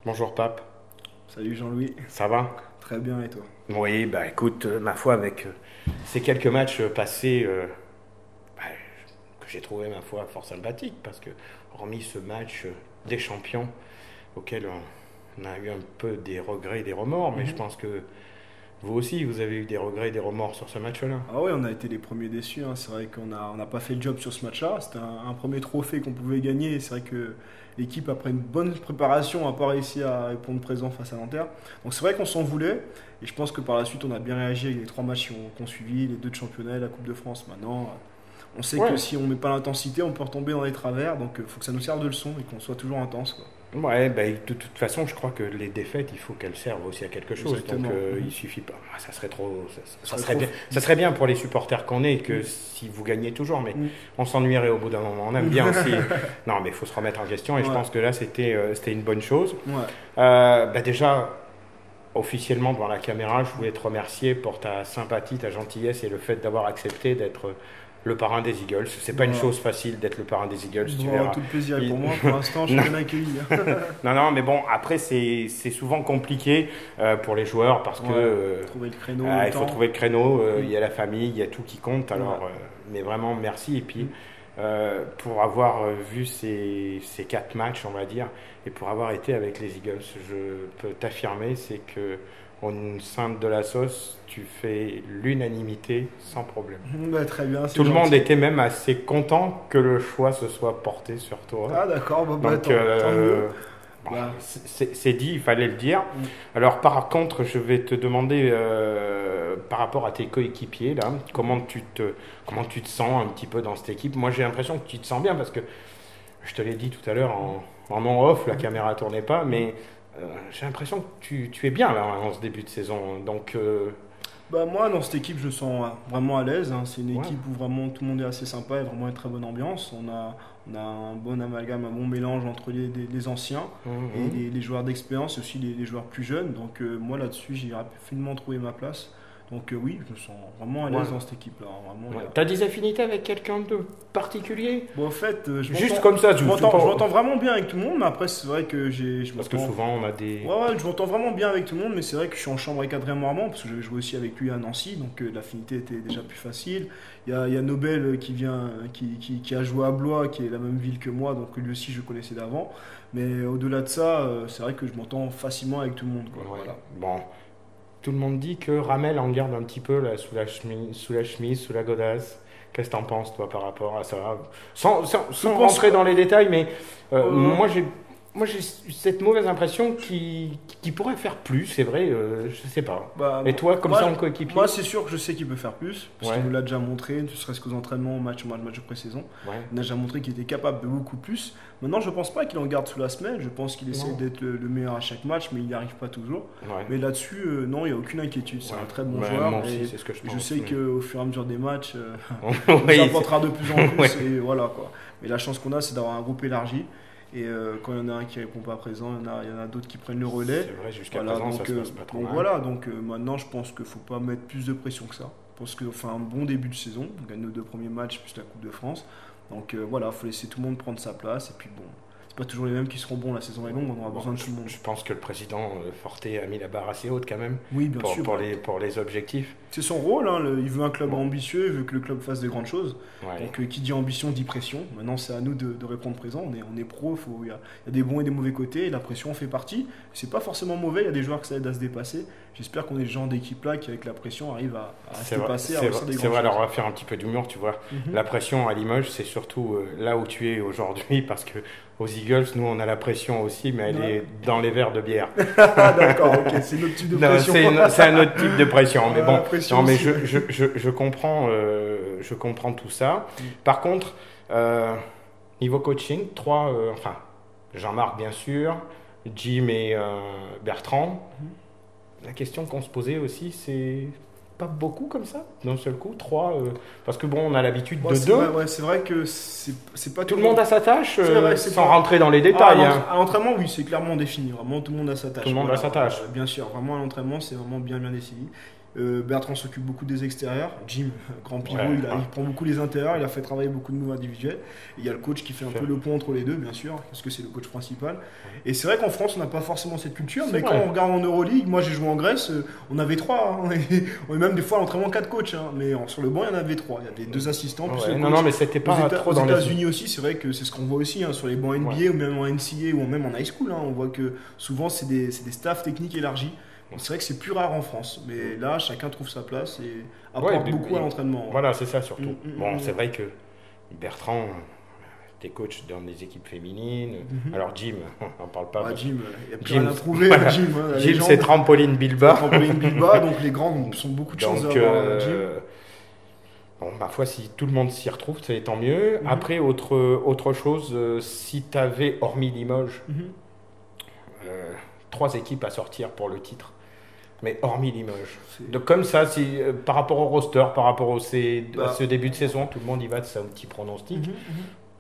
Bonjour Pape, Salut Jean-Louis, ça va? très bien et toi? Oui, bah écoute, ma foi, avec ces quelques matchs passés, bah, que j'ai trouvé, ma foi, fort sympathique, parce que, hormis ce match des champions, auquel on a eu un peu des regrets et des remords, mais je Mhm. pense que vous aussi, vous avez eu des regrets et des remords sur ce match-là. Ah ouais, on a été les premiers déçus, hein. C'est vrai qu'on n'a pas fait le job sur ce match-là. C'était un premier trophée qu'on pouvait gagner. Et c'est vrai que l'équipe, après une bonne préparation, n'a pas réussi à répondre présent face à Nanterre. Donc c'est vrai qu'on s'en voulait. Et je pense que par la suite, on a bien réagi avec les trois matchs qu'on suivi, les deux de championnat et la Coupe de France. Maintenant, on sait que Ouais, si on ne met pas l'intensité, on peut retomber dans les travers. Donc il faut que ça nous serve de leçon et qu'on soit toujours intense, quoi. ouais, bah, de toute façon, je crois que les défaites, il faut qu'elles servent aussi à quelque chose. Donc, Exactement. il suffit pas. Ah, ça serait trop. Ce Ça serait serait trop. bien. Ça serait bien pour les supporters qu'on est que Mm. si vous gagnez toujours, mais Mm. on s'ennuierait au bout d'un moment. On aime bien aussi. Non, mais il faut se remettre en question. Et je Ouais, pense que là, c'était une bonne chose. ouais. Bah, déjà, officiellement devant la caméra, je voulais te remercier pour ta sympathie, ta gentillesse et le fait d'avoir accepté d'être le parrain des Eagles. C'est pas une Bon, chose facile d'être le parrain des Eagles, tu bon, verras. tout le plaisir est Il- pour moi. Pour l'instant, je Non. suis bien accueilli, hein. Non, non, mais bon, après, c'est souvent compliqué pour les joueurs parce que Ouais, trouver le créneau, le il faut temps. trouver le créneau, il Mm. y a la famille, il y a tout qui compte. Alors, Ouais. mais vraiment, merci. Et puis, Mm. pour avoir vu ces quatre matchs, on va dire, et pour avoir été avec les Eagles, je peux t'affirmer, c'est que au sein de la sauce, tu fais l'unanimité sans problème. Bah, très bien, c'est Tout le monde gentil. était même assez content que le choix se soit porté sur toi. Ah d'accord, bah, Donc, tant mieux. bon, Bah, c'est dit, il fallait le dire. mm. Alors, par contre, je vais te demander, par rapport à tes coéquipiers, là, comment tu te sens un petit peu dans cette équipe? Moi, j'ai l'impression que tu te sens bien parce que je te l'ai dit tout à l'heure en on-off, la caméra tournait pas, mais j'ai l'impression que tu es bien là en ce début de saison. Donc, Bah, moi, dans cette équipe, je me sens vraiment à l'aise, hein. C'est une ouais. équipe où vraiment tout le monde est assez sympa et vraiment une très bonne ambiance. On a un bon amalgame, un bon mélange entre les anciens et Mhm. les joueurs d'expérience et aussi les joueurs plus jeunes. Donc moi, là-dessus, j'ai rapidement trouvé ma place. Donc oui, je me sens vraiment à Ouais. l'aise dans cette équipe-là, hein. Vraiment, Ouais. T'as des affinités avec quelqu'un de particulier? Bon, en fait, Juste comme ça, je c'est pas... m'entends vraiment bien avec tout le monde, mais après, c'est vrai que je Parce que m'entends. souvent, on a des... Ouais, ouais, je m'entends vraiment bien avec tout le monde, mais c'est vrai que je suis en chambre avec Adrien Moirement, parce que j'avais joué aussi avec lui à Nancy, donc l'affinité était déjà plus facile. Il y a Nobel qui vient, qui a joué à Blois, qui est la même ville que moi, donc lui aussi je connaissais d'avant. Mais au-delà de ça, c'est vrai que je m'entends facilement avec tout le monde, quoi. Ouais. Voilà. Bon, tout le monde dit que Ramel en garde un petit peu là, sous la godasse. Qu'est-ce que t'en penses, toi, par rapport à ça? Sans pense rentrer pas. dans les détails, mais Euh, moi, j'ai cette mauvaise impression qu'il pourrait faire plus, c'est vrai, je sais pas. Bah, Et toi, comme ça, en coéquipier? moi, c'est sûr que je sais qu'il peut faire plus, parce Ouais, qu'il nous l'a déjà montré, ne serait-ce qu'aux entraînements, match de pré-saison. ouais, Il a déjà montré qu'il était capable de beaucoup plus. Maintenant, je pense pas qu'il en garde sous la semelle. Je pense qu'il essaie non, d'être le meilleur à chaque match, mais il n'y arrive pas toujours. ouais, Mais là-dessus, non, il n'y a aucune inquiétude. C'est ouais. un très bon Ouais, joueur. moi aussi, Et c'est ce que je je pense. sais qu'au fur et à mesure des matchs, il nous Oui, apportera de plus en ouais, plus. Et voilà, quoi. Mais la chance qu'on a, c'est d'avoir un groupe élargi. Et quand il y en a un qui répond pas présent, il y en a d'autres qui prennent le relais. c'est vrai, jusqu'à Voilà, présent, ça donc, se passe pas trop donc mal. voilà, donc maintenant je pense qu'il ne faut pas mettre plus de pression que ça. Je pense qu'on fait un bon début de saison, on gagne nos deux premiers matchs plus la Coupe de France. Donc voilà, il faut laisser tout le monde prendre sa place. Et puis bon, c'est pas toujours les mêmes qui seront bons, la saison est longue, on aura Bon, besoin de tout le monde. je pense que le président Forté a mis la barre assez haute quand même Oui, bien sûr. pour les objectifs. C'est son rôle, hein, il veut un club Bon, ambitieux, il veut que le club fasse de grandes choses. ouais. Donc qui dit ambition dit pression. Maintenant c'est à nous de répondre présent, on est pro, il y a des bons et des mauvais côtés, et la pression en fait partie. C'est pas forcément mauvais, il y a des joueurs que ça aide à se dépasser. J'espère qu'on est le genre d'équipe là qui avec la pression arrive à se C'est vrai, dépasser, à réussir des c'est grandes vrai, alors choses. on va faire un petit peu d'humour, tu vois. Mhm. La pression à Limoges, c'est surtout là où tu es aujourd'hui, parce que aux Eagles, nous, on a la pression aussi, mais elle Ouais. est dans les verres de bière. Ah d'accord, ok, c'est notre type de Non, pression. c'est un autre type de pression, mais La bon, pression non, mais aussi. je comprends tout ça. Mm. Par contre, niveau coaching, enfin, Jean-Marc, bien sûr, Jim et Bertrand. Mhm. La question qu'on se posait aussi, c'est pas beaucoup comme ça, d'un seul coup, trois, parce que bon, on a l'habitude Ouais, de c'est deux. vrai, ouais, c'est vrai que c'est pas Tout le toujours. monde a sa tâche, C'est vrai, c'est sans pas- rentrer dans les Ah, détails. Hein. à l'entraînement, oui, c'est clairement défini. Vraiment, tout le monde a sa tâche. Tout le monde a Voilà, sa tâche. bien sûr, vraiment, à l'entraînement, c'est vraiment bien défini. Bertrand s'occupe beaucoup des extérieurs. Jim, grand pivot, Ouais, il prend beaucoup les intérieurs, il a fait travailler beaucoup de mouvements individuels. Et il y a le coach qui fait un peu le pont entre les deux, bien sûr, parce que c'est le coach principal. Et c'est vrai qu'en France, on n'a pas forcément cette culture, mais quand on regarde en Euroleague, moi j'ai joué en Grèce, on avait 3. Et même des fois, à l'entraînement, 4 coachs. Mais sur le banc, il y en avait 3. Il y avait 2 assistants. Plus le coach. Non, mais c'était pas trop aux dans les États-Unis aussi, c'est vrai que c'est ce qu'on voit aussi sur les bancs NBA ou même en NCA ou même en high school. On voit que souvent, c'est des staffs techniques élargis. C'est vrai que c'est plus rare en France, mais là, chacun trouve sa place et apporte beaucoup à l'entraînement. Voilà, c'est ça surtout. C'est vrai que Bertrand, t'es coach dans des équipes féminines. Alors Jim, on parle pas. Jim, il n'y a plus rien à prouver. Jim, c'est Trampoline Bilbao. Trampoline Bilbao, donc les grands sont beaucoup de chance d'avoir Jim. Bon, parfois, si tout le monde s'y retrouve, c'est tant mieux. Après, autre chose, si tu avais, hormis Limoges, 3 équipes à sortir pour le titre. Mais hormis Limoges. Donc comme ça, par rapport au roster, par rapport à ce début de saison, tout le monde y va de ça, un petit pronostic.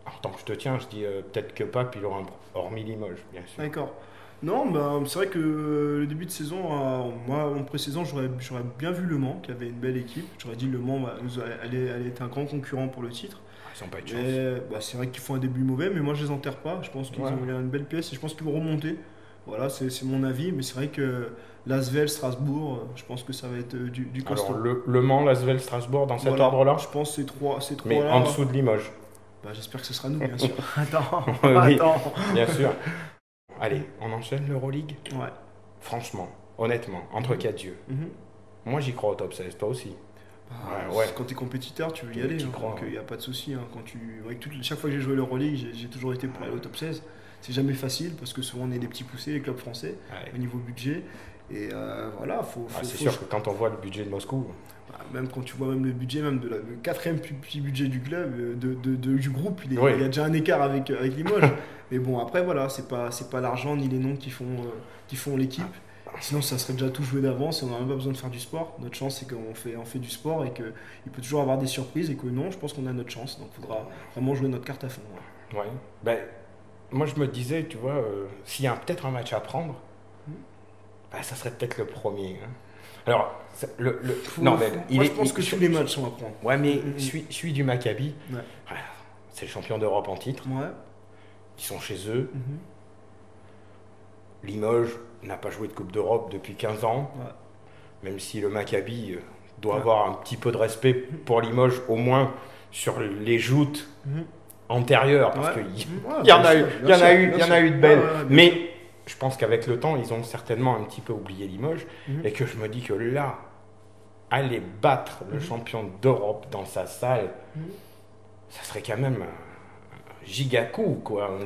Alors, tant que je te tiens, je dis peut-être que pas, puis il y aura hormis Limoges, bien sûr. D'accord. Non, c'est vrai que le début de saison, moi en pré-saison, j'aurais bien vu Le Mans, qui avait une belle équipe. J'aurais dit Le Mans allait être un grand concurrent pour le titre. Ils n'ont pas eu de chance. C'est vrai qu'ils font un début mauvais, mais moi je les enterre pas. Je pense qu'ils ont une belle pièce et je pense qu'ils vont remonter. Voilà, c'est mon avis, mais c'est vrai que Lasvel, Strasbourg, je pense que ça va être du costaud. Alors, Le Mans, Lasvel, Strasbourg, dans cet ordre-là. Je pense que c'est trois mais en dessous de Limoges. J'espère que ce sera nous, bien sûr. Attends. Bien sûr. Allez, on enchaîne l'Euroleague. Ouais. Franchement, honnêtement, entre 4 yeux. Moi, j'y crois au top 16, toi aussi. Quand tu es compétiteur, tu veux y aller. Donc, il n'y a pas de souci. Chaque fois que j'ai joué l'Euroleague, j'ai toujours été pour aller au top 16. C'est jamais facile parce que souvent on est des petits poussés, les clubs français, au niveau budget. Et voilà, c'est sûr que quand on voit le budget de Moscou. Même quand tu vois même le budget, même le 4e plus petit budget du club, du groupe, il y a déjà un écart avec Limoges. Mais bon, après, voilà, c'est pas l'argent ni les noms qui font l'équipe. Sinon, ça serait déjà tout joué d'avance et on n'a même pas besoin de faire du sport. Notre chance, c'est qu'on fait du sport et qu'il peut toujours avoir des surprises et que non, je pense qu'on a notre chance. Donc, il faudra vraiment jouer notre carte à fond. Moi, je me disais, tu vois, s'il y a peut-être un match à prendre, ça serait peut-être le premier. Alors, je pense que tous les matchs sont à prendre. Ouais, mais celui du Maccabi, c'est le champion d'Europe en titre. Ouais. Ils sont chez eux. Limoges n'a pas joué de Coupe d'Europe depuis 15 ans. Ouais. Même si le Maccabi doit avoir un petit peu de respect pour Limoges, au moins sur les joutes antérieures, parce qu'il y en a eu de belles. Mais je pense qu'avec le temps, ils ont certainement un petit peu oublié Limoges, et que je me dis que là, aller battre le champion d'Europe dans sa salle, ça serait quand même giga coup, quoi,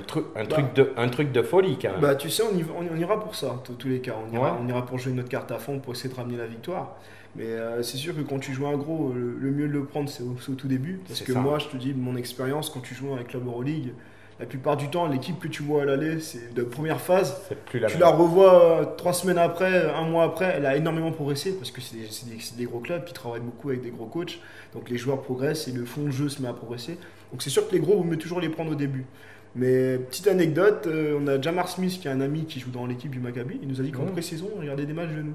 un truc de folie quand même. Tu sais, on ira pour ça, tous les cas. On ira pour jouer notre carte à fond, pour essayer de ramener la victoire. Mais c'est sûr que quand tu joues un gros, le mieux de le prendre, c'est au tout début. Parce que moi, je te dis, de mon expérience, quand tu joues avec Club Euroleague, la plupart du temps, l'équipe que tu vois à l'aller, c'est de première phase. Tu la revois 3 semaines après, 1 mois après, elle a énormément progressé parce que c'est des gros clubs qui travaillent beaucoup avec des gros coachs. Donc les joueurs progressent et le fond de jeu se met à progresser. Donc c'est sûr que les gros, vous mieux toujours les prendre au début. Mais petite anecdote, on a Jamar Smith qui est un ami qui joue dans l'équipe du Maccabi. Il nous a dit qu'en pré-saison, on regardait des matchs de nous.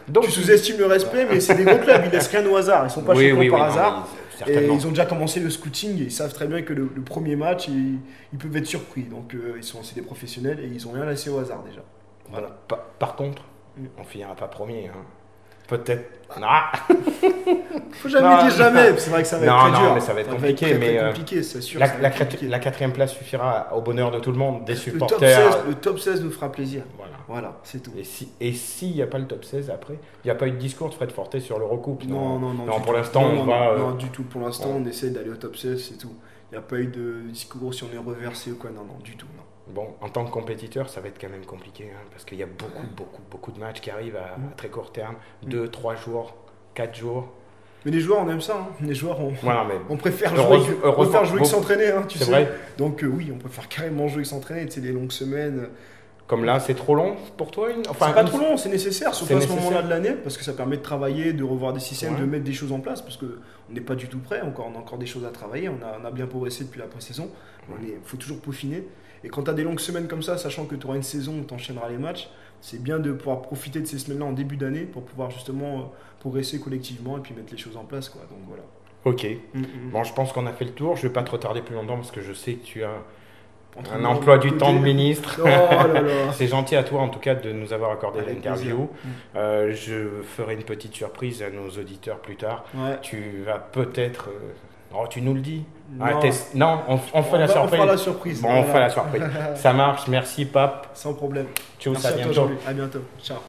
Donc tu sous-estimes le respect, mais c'est des gros clubs, ils laissent rien au hasard, ils sont pas champions par hasard. Et ils ont déjà commencé le scouting et ils savent très bien que le premier match, ils peuvent être surpris. Donc c'est des professionnels et ils ont rien laissé au hasard déjà. Voilà. Par contre, on finira pas premier. Peut-être. Faut jamais dire jamais. C'est vrai que ça va être très dur. Mais ça va être compliqué. Très compliqué, c'est sûr. La 4e place suffira au bonheur de tout le monde, des supporters. Le top 16 nous fera plaisir. Voilà, c'est tout. Et s'il n'y a pas le top 16 après, il n'y a pas eu de discours de Fred Fortet sur l'Eurocoupe. Non, pour l'instant, on va. Non, du tout. Pour l'instant, on essaie d'aller au top 16, c'est tout. Il n'y a pas eu de discours si on est reversé ou quoi. Non, du tout. Non. Bon, en tant que compétiteur, ça va être quand même compliqué, parce qu'il y a beaucoup de matchs qui arrivent à très court terme, 2, 3 jours, 4 jours. Mais les joueurs, on aime ça. Les joueurs, on préfère jouer que s'entraîner, tu sais. Vrai. Donc oui, on préfère carrément jouer que s'entraîner. Tu sais, les longues semaines, Comme là, c'est trop long pour toi Enfin, c'est pas trop long, c'est nécessaire, surtout c'est à ce nécessaire. moment-là de l'année, parce que ça permet de travailler, de revoir des systèmes, Ouais. de mettre des choses en place, parce qu'on n'est pas du tout prêt, on a encore des choses à travailler, on a bien progressé depuis la pré-saison, il faut toujours peaufiner. Et quand tu as des longues semaines comme ça, sachant que tu auras une saison où tu enchaîneras les matchs, c'est bien de pouvoir profiter de ces semaines-là en début d'année pour pouvoir justement progresser collectivement et puis mettre les choses en place, quoi. Donc voilà. Ok. Mm. Bon, je pense qu'on a fait le tour. Je vais pas te retarder plus longtemps parce que je sais que tu as un Entraînement emploi de du côté. temps de ministre. Oh là là. C'est gentil à toi en tout cas de nous avoir accordé Avec l'interview. plaisir. Je ferai une petite surprise à nos auditeurs plus tard. Ouais. Tu vas peut-être... Oh, tu nous le dis. Non. Ah, non, on fait la surprise. On fera la surprise. Bon, on fait la surprise. Ça marche. Merci, Pape. Sans problème. Ciao, Merci à à toi, bientôt. Jean-Louis. À bientôt. Ciao.